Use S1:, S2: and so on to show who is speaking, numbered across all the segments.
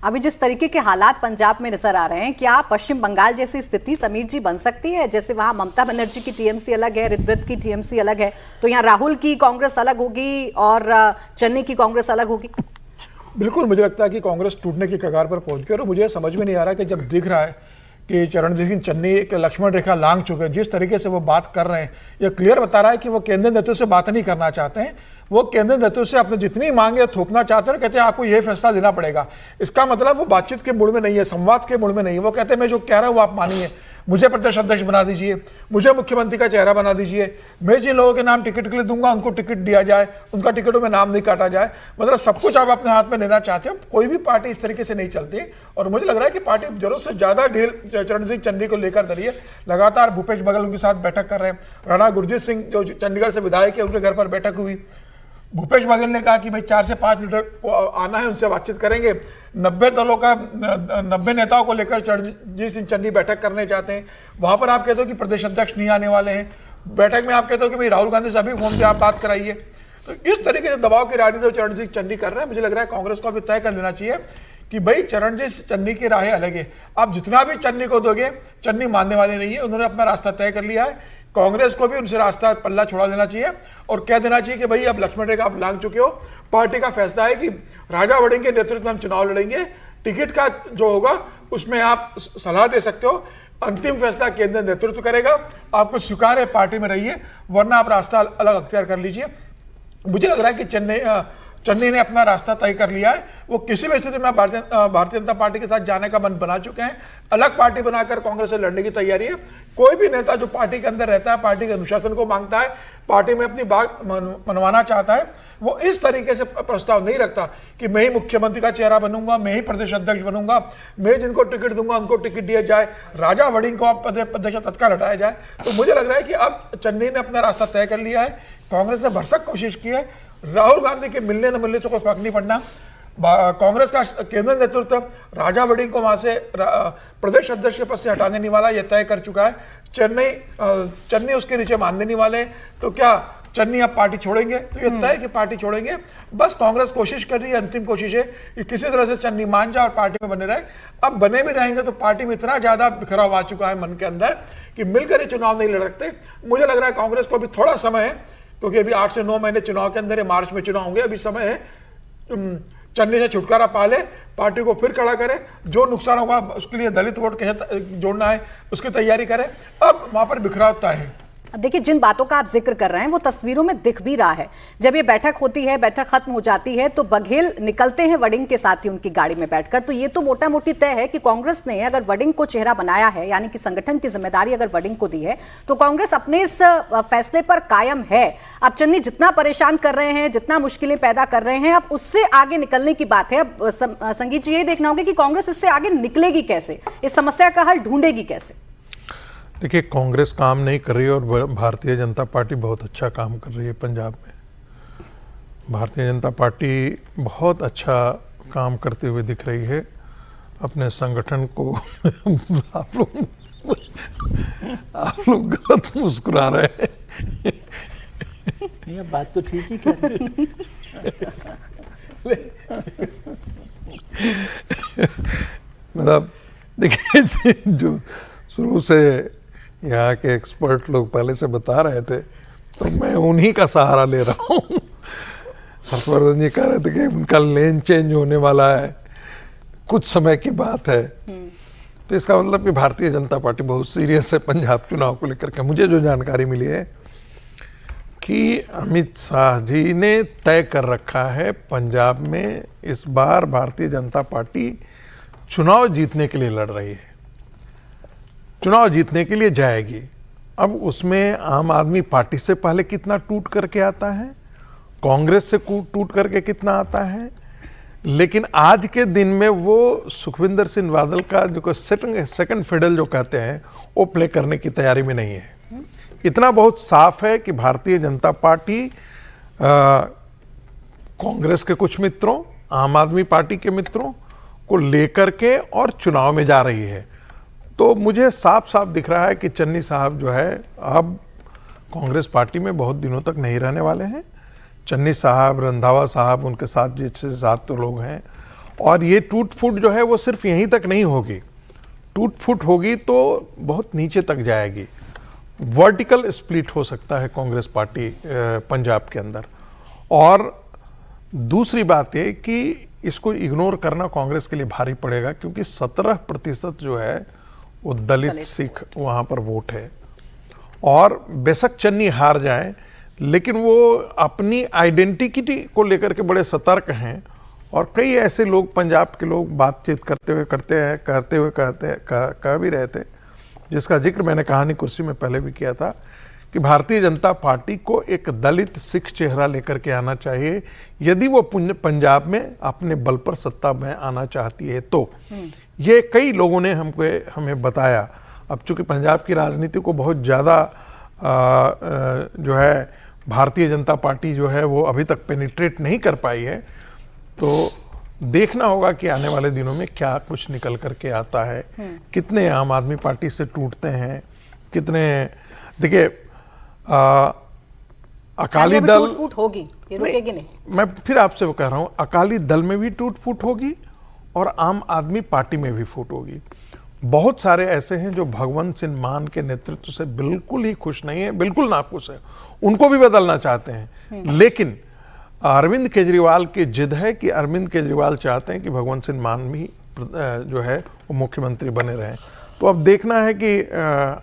S1: अभी जिस तरीके के हालात पंजाब में नजर आ रहे हैं, क्या पश्चिम बंगाल जैसी स्थिति समीर जी बन सकती है? जैसे वहां ममता बनर्जी की टीएमसी अलग है, ऋग्वेद की टीएमसी अलग है, तो यहाँ राहुल की कांग्रेस अलग होगी और चन्नी की कांग्रेस अलग होगी।
S2: बिल्कुल, मुझे लगता है कि कांग्रेस टूटने की कगार पर पहुंच गई और मुझे समझ में नहीं आ रहा कि जब दिख रहा है कि चरणजीत सिंह चन्नी एक लक्ष्मण रेखा लांघ चुके हैं, जिस तरीके से वो बात कर रहे हैं, ये क्लियर बता रहा है कि वो केंद्रीय नेतृत्व से बात नहीं करना चाहते हैं। वो केंद्रीय नेतृत्व से अपने जितनी मांगे थोपना चाहते हैं, कहते हैं आपको ये फैसला लेना पड़ेगा। इसका मतलब वो बातचीत के मूड में नहीं है, संवाद के मूड में नहीं है। वो कहते हैं मैं जो कह रहा हूँ वो आप मानिए, मुझे प्रदेश अध्यक्ष बना दीजिए, मुझे मुख्यमंत्री का चेहरा बना दीजिए, मैं जिन लोगों के नाम टिकट के लिए दूंगा उनको टिकट दिया जाए, उनका टिकटों में नाम नहीं काटा जाए। मतलब सब कुछ आप अपने हाथ में लेना चाहते हो। कोई भी पार्टी इस तरीके से नहीं चलती और मुझे लग रहा है कि पार्टी जरूरत से ज्यादा ढील चरणजीत चन्नी को लेकर धरी है। लगातार भूपेश बघेल उनके साथ बैठक कर रहे हैं। राणा गुरजीत सिंह जो चंडीगढ़ से विधायक है, उनके घर पर बैठक हुई। भूपेश बघेल ने कहा कि भाई 4 से 5 लीडर को आना है, उनसे बातचीत करेंगे। 90 नेताओं को लेकर चरणजीत सिंह चन्नी बैठक करने चाहते हैं। वहां पर आप कहते हो कि प्रदेश अध्यक्ष नहीं आने वाले हैं। बैठक में आप कहते हो कि भाई राहुल गांधी से अभी फोन पे आप बात कराइए। तो इस तरीके से दबाव की राजनीति चरणजीत चन्नी कर रहे हैं। मुझे लग रहा है कांग्रेस को अभी तय कर लेना चाहिए कि भाई चरणजीत चन्नी की राहें अलग है। आप जितना भी चन्नी को दोगे, चन्नी मानने वाले नहीं है। उन्होंने अपना रास्ता तय कर लिया है। कांग्रेस को भी उनसे रास्ता पल्ला छोड़ा देना चाहिए और कह देना चाहिए कि भाई अब लक्ष्मण रेखा आप लांघ चुके हो। पार्टी का फैसला है कि राजा वड़िंग के नेतृत्व में हम चुनाव लड़ेंगे। टिकट का जो होगा उसमें आप सलाह दे सकते हो, अंतिम फैसला केंद्रीय नेतृत्व करेगा। आपको स्वीकार है पार्टी में रहिए, वरना आप रास्ता अलग अख्तियार कर लीजिए। मुझे लग रहा है कि चन्नी ने अपना रास्ता तय कर लिया है। वो किसी भी स्थिति में भारतीय जनता पार्टी के साथ जाने का मन बना चुके हैं। अलग पार्टी बनाकर कांग्रेस से लड़ने की तैयारी है। कोई भी नेता जो पार्टी के अंदर रहता है, पार्टी के अनुशासन को मांगता है, पार्टी में अपनी बात मनवाना चाहता है, वो इस तरीके से प्रस्ताव नहीं रखता कि मैं ही मुख्यमंत्री का चेहरा बनूंगा, मैं ही प्रदेश अध्यक्ष बनूंगा, मैं जिनको टिकट दूंगा उनको टिकट दिया जाए, राजा वड़िंग को प्रदेश तत्काल हटाया जाए। तो मुझे लग रहा है कि अब चन्नी ने अपना रास्ता तय कर लिया है। कांग्रेस ने भरसक कोशिश की है। राहुल गांधी के मिलने न मिलने से कोई फर्क नहीं पड़ना। कांग्रेस का केंद्रीय नेतृत्व राजा वड़िंग को वहां से प्रदेश अध्यक्ष के पद से हटाने नहीं वाला, यह तय कर चुका है। चन्नी उसके नीचे मानने नहीं वाले। तो क्या चन्नी अब पार्टी छोड़ेंगे? तो ये तय कि पार्टी छोड़ेंगे। बस कांग्रेस कोशिश कर रही है, अंतिम कोशिश है कि किसी तरह से चन्नी मान जाए और पार्टी में बने रहे। अब बने भी रहेंगे तो पार्टी में इतना ज्यादा बिखराव आ चुका है मन के अंदर कि मिलकर ही चुनाव नहीं लड़ सकते। मुझे लग रहा है कांग्रेस को अभी थोड़ा समय है, क्योंकि अभी 8 से 9 महीने चुनाव के अंदर है, मार्च में चुनाव होंगे। अभी समय है चन्नी से छुटकारा पा ले, पार्टी को फिर खड़ा करे। जो नुकसान होगा उसके लिए दलित वोट कैसे जोड़ना है उसकी तैयारी करे। अब वहां पर बिखराव तय है।
S1: देखिए, जिन बातों का आप जिक्र कर रहे हैं वो तस्वीरों में दिख भी रहा है। जब ये बैठक होती है, बैठक खत्म हो जाती है, तो बघेल निकलते हैं वड़िंग के साथ ही उनकी गाड़ी में बैठकर। तो ये तो मोटा मोटी तय है कि कांग्रेस ने अगर वड़िंग को चेहरा बनाया है, यानी कि संगठन की जिम्मेदारी अगर वड़िंग को दी है, तो कांग्रेस अपने इस फैसले पर कायम है। अब चन्नी जितना परेशान कर रहे हैं, जितना मुश्किलें पैदा कर रहे हैं, अब उससे आगे निकलने की बात है। अब संगीत जी, ये देखना होगा कि कांग्रेस इससे आगे निकलेगी कैसे, इस समस्या का हल ढूंढेगी कैसे।
S3: देखिए, कांग्रेस काम नहीं कर रही और भारतीय जनता पार्टी बहुत अच्छा काम कर रही है पंजाब में। भारतीय जनता पार्टी बहुत अच्छा काम करते हुए दिख रही है। अपने संगठन को आप लोग गलत मुस्कुरा रहे हैं।
S4: ये बात तो ठीक ही कर रही
S3: मतलब देखिए, जो शुरू से यहाँ के एक्सपर्ट लोग पहले से बता रहे थे, तो मैं उन्हीं का सहारा ले रहा हूँ। हर्षवर्धन जी कह रहे थे कि उनका लेन चेंज होने वाला है, कुछ समय की बात है। तो इसका मतलब कि भारतीय जनता पार्टी बहुत सीरियस है पंजाब चुनाव को लेकर के। मुझे जो जानकारी मिली है कि अमित शाह जी ने तय कर रखा है पंजाब में इस बार भारतीय जनता पार्टी चुनाव जीतने के लिए लड़ रही है, चुनाव जीतने के लिए जाएगी। अब उसमें आम आदमी पार्टी से पहले कितना टूट करके आता है, कांग्रेस से टूट करके कितना आता है, लेकिन आज के दिन में वो सुखविंदर सिंह बादल का जो सेकंड फिडल जो कहते हैं वो प्ले करने की तैयारी में नहीं है। इतना बहुत साफ है कि भारतीय जनता पार्टी कांग्रेस के कुछ मित्रों, आम आदमी पार्टी के मित्रों को लेकर के और चुनाव में जा रही है। तो मुझे साफ साफ दिख रहा है कि चन्नी साहब जो है अब कांग्रेस पार्टी में बहुत दिनों तक नहीं रहने वाले हैं। चन्नी साहब, रंधावा साहब, उनके साथ जिससे 7 लोग हैं, और ये टूट फूट जो है वो सिर्फ यहीं तक नहीं होगी, टूट फूट होगी तो बहुत नीचे तक जाएगी। वर्टिकल स्प्लिट हो सकता है कांग्रेस पार्टी पंजाब के अंदर। और दूसरी बात ये कि इसको इग्नोर करना कांग्रेस के लिए भारी पड़ेगा, क्योंकि 17% जो है वो दलित सिख वहां पर वोट है। और बेशक चन्नी हार जाए, लेकिन वो अपनी आइडेंटिटी को लेकर के बड़े सतर्क हैं। और कई ऐसे लोग, पंजाब के लोग बातचीत करते हुए कह भी रहे थे, जिसका जिक्र मैंने कहानी कुर्सी में पहले भी किया था, कि भारतीय जनता पार्टी को एक दलित सिख चेहरा लेकर के आना चाहिए यदि वो पंजाब में अपने बल पर सत्ता में आना चाहती है तो। ये कई लोगों ने हमें बताया। अब चूंकि पंजाब की राजनीति को बहुत ज़्यादा जो है भारतीय जनता पार्टी जो है वो अभी तक पेनिट्रेट नहीं कर पाई है, तो देखना होगा कि आने वाले दिनों में क्या कुछ निकल करके आता है। कितने आम आदमी पार्टी से टूटते हैं, कितने। देखिए अकाली दल
S1: टूट फूट होगी, ये रुकेगी नहीं।
S3: मैं फिर आपसे वो कह रहा हूं, अकाली दल में भी टूट फूट होगी और आम आदमी पार्टी में भी फूट होगी। बहुत सारे ऐसे हैं जो भगवंत सिंह मान के नेतृत्व से बिल्कुल ही खुश नहीं है, बिल्कुल नाखुश है, उनको भी बदलना चाहते हैं। लेकिन अरविंद केजरीवाल की जिद है कि अरविंद केजरीवाल चाहते हैं कि भगवंत सिंह मान भी जो है वो मुख्यमंत्री बने रहें। तो अब देखना है कि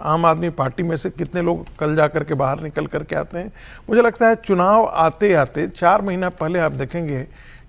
S3: आम आदमी पार्टी में से कितने लोग कल जाकर के बाहर निकल करके आते हैं। मुझे लगता है चुनाव आते आते 4 महीना पहले आप देखेंगे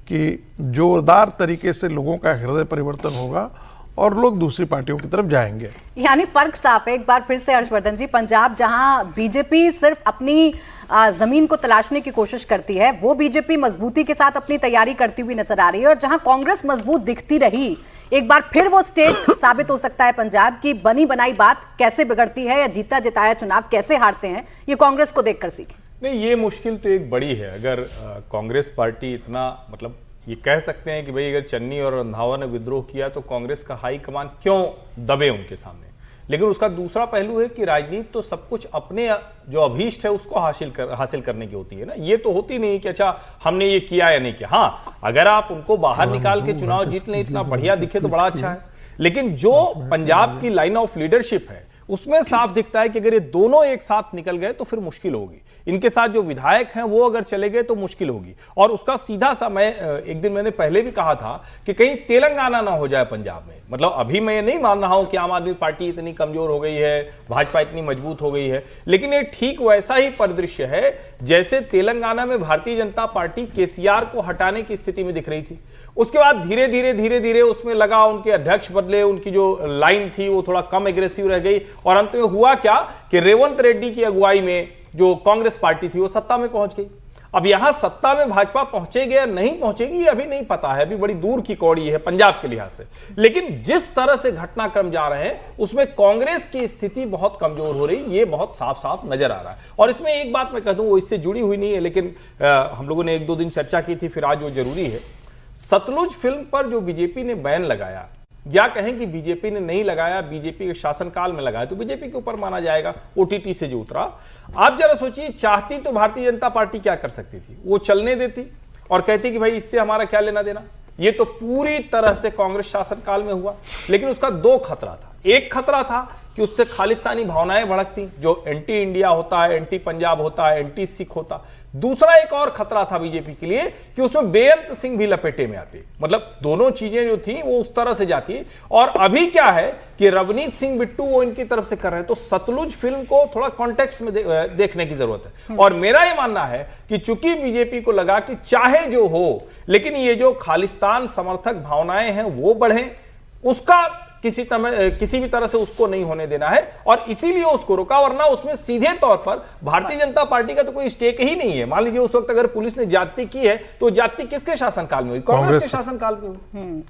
S3: कि जोरदार तरीके से लोगों का हृदय परिवर्तन होगा और लोग दूसरी पार्टियों की तरफ जाएंगे।
S1: यानी फर्क साफ है। एक बार फिर से हर्षवर्धन जी, पंजाब जहां बीजेपी सिर्फ अपनी जमीन को तलाशने की कोशिश करती है, वो बीजेपी मजबूती के साथ अपनी तैयारी करती हुई नजर आ रही है। और जहां कांग्रेस मजबूत दिखती रही, एक बार फिर वो स्टेट साबित हो सकता है पंजाब की बनी बनाई बात कैसे बिगड़ती है या जीता जिताया चुनाव कैसे हारते हैं, ये कांग्रेस को देखकर सीखें।
S5: नहीं, ये मुश्किल तो एक बड़ी है। अगर कांग्रेस पार्टी इतना, मतलब ये कह सकते हैं कि भाई अगर चन्नी और रंधावा ने विद्रोह किया तो कांग्रेस का हाईकमान क्यों दबे उनके सामने। लेकिन उसका दूसरा पहलू है कि राजनीति तो सब कुछ अपने जो अभीष्ट है उसको हासिल करने की होती है ना। ये तो होती नहीं कि अच्छा हमने ये किया या नहीं किया। हाँ, अगर आप उनको बाहर निकाल के चुनाव जीत लें, इतना बढ़िया दिखे तो बड़ा अच्छा है। लेकिन जो पंजाब की लाइन ऑफ लीडरशिप है उसमें साफ दिखता है कि अगर ये दोनों एक साथ निकल गए तो फिर मुश्किल होगी। इनके साथ जो विधायक हैं वो अगर चले गए तो मुश्किल होगी। और उसका सीधा सा, मैं एक दिन मैंने पहले भी कहा था कि कहीं तेलंगाना ना हो जाए पंजाब में। मतलब अभी मैं ये नहीं मान रहा हूं कि आम आदमी पार्टी इतनी कमजोर हो गई है, भाजपा इतनी मजबूत हो गई है, लेकिन ये ठीक वैसा ही परिदृश्य है जैसे तेलंगाना में भारतीय जनता पार्टी केसीआर को हटाने की स्थिति में दिख रही थी। उसके बाद धीरे धीरे उसमें लगा, उनके अध्यक्ष बदले, उनकी जो लाइन थी वो थोड़ा कम एग्रेसिव रह गई। और अंत में हुआ क्या कि रेवंत रेड्डी की अगुवाई में जो कांग्रेस पार्टी थी वो सत्ता में पहुंच गई। अब यहां सत्ता में भाजपा पहुंचेगी या नहीं पहुंचेगी ये अभी नहीं पता है, अभी बड़ी दूर की कौड़ी है पंजाब के लिहाज से। लेकिन जिस तरह से घटनाक्रम जा रहे हैं उसमें कांग्रेस की स्थिति बहुत कमजोर हो रही, ये बहुत साफ साफ नजर आ रहा है। और इसमें एक बात मैं कह दूं, वो इससे जुड़ी हुई नहीं है, लेकिन हम लोगों ने 1-2 दिन चर्चा की थी, फिर आज वो जरूरी है। सतलुज फिल्म पर जो बीजेपी ने बैन लगाया, या कहें कि बीजेपी ने नहीं लगाया, बीजेपी के शासनकाल में लगाया, तो बीजेपी के ऊपर माना जाएगा, ओटीटी से जो उतरा। आप जरा सोचिए, चाहती तो भारतीय जनता पार्टी क्या कर सकती थी? वो चलने देती और कहती कि भाई इससे हमारा क्या लेना देना। ये तो पूरी तरह से कांग्रेस शासनकाल में हुआ। लेकिन उसका 2 खतरा था। एक खतरा था कि उससे खालिस्तानी भावनाएं भड़कती, जो एंटी इंडिया होता है, एंटी पंजाब होता है, एंटी सिख होता। दूसरा एक और खतरा था बीजेपी के लिए कि उसमें बेअंत सिंह भी लपेटे में आते। मतलब दोनों चीजें जो थी वो उस तरह से जाती। और अभी क्या है कि रवनीत सिंह बिट्टू वो इनकी तरफ से कर रहे हैं। तो सतलुज फिल्म को थोड़ा कॉन्टेक्स्ट में देखने की जरूरत है। और मेरा ये मानना है कि चूंकि बीजेपी को लगा कि चाहे जो हो, लेकिन ये जो खालिस्तान समर्थक भावनाएं हैं वो बढ़े, उसका किसी भी तरह से उसको नहीं होने देना है, और इसीलिए उसको रोका। वरना उसमें सीधे तौर पर भारतीय जनता पार्टी का तो कोई स्टेक ही नहीं है। मान लीजिए उस वक्त अगर पुलिस ने ज्यादती की है तो ज्यादती किसके शासनकाल में हुई? कांग्रेस के शासनकाल में हुई।